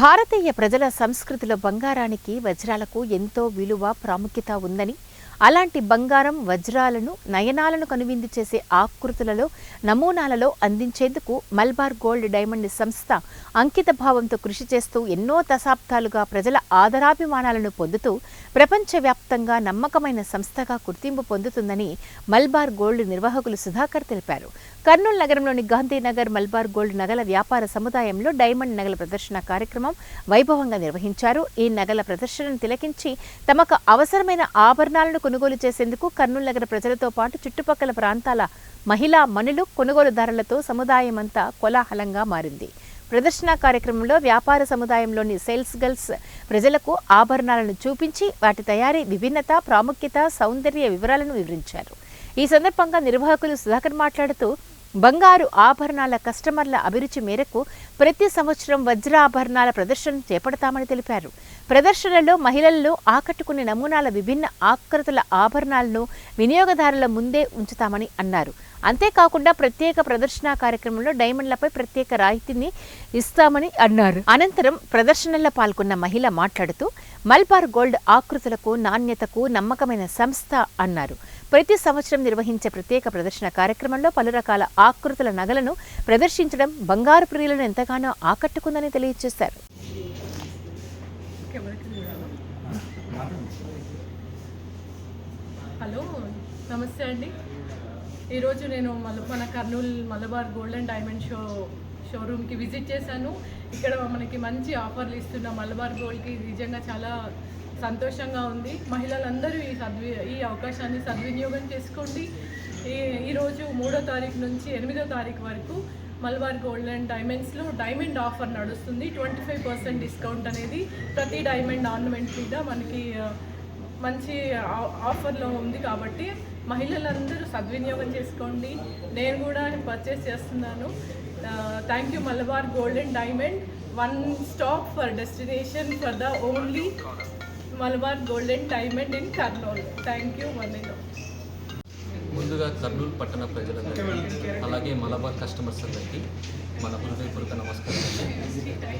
భారతీయ ప్రజల సంస్కృతిలో బంగారానికి వజ్రాలకు ఎంతో విలువ ప్రాముఖ్యత ఉందని, అలాంటి బంగారం వజ్రాలను నయనాలను కనువిందు చేసే ఆకృతులలో నమూనాలలో అందించేందుకు మలబార్ గోల్డ్ డైమండ్ సంస్థ అంకిత భావంతో కృషి చేస్తూ ఎన్నో దశాబ్దాలుగా ప్రజల ఆదరాభిమానాలను పొందుతూ ప్రపంచవ్యాప్తంగా నమ్మకమైన సంస్థగా గుర్తింపు పొందుతుందని మలబార్ గోల్డ్ నిర్వాహకులు సుధాకర్ తెలిపారు. కర్నూలు నగరంలోని గాంధీనగర్ మలబార్ గోల్డ్ నగల వ్యాపార సముదాయంలో డైమండ్ నగల ప్రదర్శన కార్యక్రమం వైభవంగా నిర్వహించారు. ఈ నగల ప్రదర్శనను తిలకించి తమకు అవసరమైన ఆభరణాలను కొనుగోలు చేసేందుకు కర్నూలు నగర ప్రజలతో పాటు చుట్టుపక్కల ప్రాంతాల మహిళా మనులు కొనుగోలుదారులతో సముదాయమంతా కోలాహలంగా మారింది. ప్రదర్శన కార్యక్రమంలో వ్యాపార సముదాయంలోని సేల్స్ గర్ల్స్ ప్రజలకు ఆభరణాలను చూపించి వాటి తయారీ విభిన్నత, ప్రాముఖ్యత, సౌందర్య వివరాలను వివరించారు. ఈ సందర్భంగా నిర్వాహకులు సుధాకర్ మాట్లాడుతూ బంగారు ఆభరణాల కస్టమర్ల అభిరుచి మేరకు ప్రతి సంవత్సరం వజ్రాభరణాల ప్రదర్శన చేపడతామని తెలిపారు. ప్రదర్శనలో మహిళల్లో ఆకట్టుకునే నమూనాల విభిన్న ఆకృతుల ఆభరణాలను వినియోగదారుల ముందే ఉంచుతామని అన్నారు. అంతేకాకుండా ప్రత్యేక ప్రదర్శన కార్యక్రమంలో డైమండ్లపై ప్రత్యేక రాయితీని ఇస్తామని అన్నారు. అనంతరం ప్రదర్శనలో పాల్గొన్న మహిళ మాట్లాడుతూ మలబార్ గోల్డ్ ఆకృతులకు, నాణ్యతకు నమ్మకమైన సంస్థ అన్నారు. ప్రతి సంవత్సరం నిర్వహించే ప్రత్యేక ప్రదర్శన కార్యక్రమంలో పలు రకాల ఆకృతుల నగలను ప్రదర్శించడం బంగారు ప్రియులను ఎంతగానో ఆకట్టుకుందని తెలియజేశారు. హలో, నమస్తే అండి. ఈరోజు నేను మన Kurnool Malabar gold and diamond షోరూమ్కి విజిట్ చేశాను. ఇక్కడ మనకి మంచి ఆఫర్లు ఇస్తున్న మలబార్ గోల్డ్కి నిజంగా చాలా సంతోషంగా ఉంది. మహిళలందరూ ఈ అవకాశాన్ని సద్వినియోగం చేసుకోండి. ఈరోజు 3వ తారీఖు నుంచి 8వ తారీఖు వరకు మలబార్ గోల్డ్ అండ్ డైమండ్స్లో డైమండ్ ఆఫర్ నడుస్తుంది. 25% డిస్కౌంట్ అనేది ప్రతి డైమండ్ ఆర్నమెంట్ మీద మనకి మంచి ఆఫర్లో ఉంది. కాబట్టి మహిళలందరూ సద్వినియోగం చేసుకోండి. నేను కూడా పర్చేస్ చేస్తున్నాను. Thank you Malabar gold and diamond, one stop for destination for the only Malabar gold and diamond in Kurnool. Thank you మళ్ళీ. ముందుగా కర్నూలు పట్టణ ప్రజలందరికీ అలాగే మలబార్ కస్టమర్స్ అందరికీ మన హృదయపూర్వక నమస్కారం.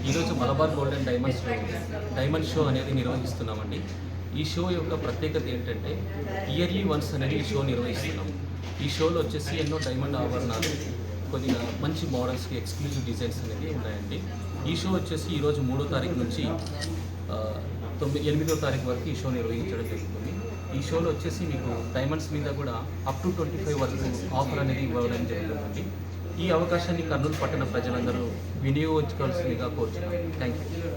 ఈరోజు Malabar gold and diamond show అనేది నిర్వహిస్తున్నామండి. ఈ షో యొక్క ప్రత్యేకత ఏంటంటే ఇయర్లీ వన్స్ అనేది ఈ షో నిర్వహిస్తున్నాం. ఈ షోలో వచ్చేసి ఎన్నో డైమండ్ ఆభరణాలు, కొద్దిగా మంచి మోడల్స్కి ఎక్స్క్లూజివ్ డిజైన్స్ అనేది ఉన్నాయండి. ఈ షో వచ్చేసి ఈరోజు 3వ తారీఖు నుంచి 8వ తారీఖు వరకు ఈ షో నిర్వహించడం జరుగుతుంది. ఈ షోలో వచ్చేసి మీకు డైమండ్స్ మీద కూడా అప్ టు 25 వరకు ఆఫర్ అనేది ఇవ్వడం జరుగుతుందండి. ఈ అవకాశాన్ని కర్నూలు పట్టణ ప్రజలందరూ వినియోగించుకోవాల్సిందిగా కోరుతున్నాను. Thank you.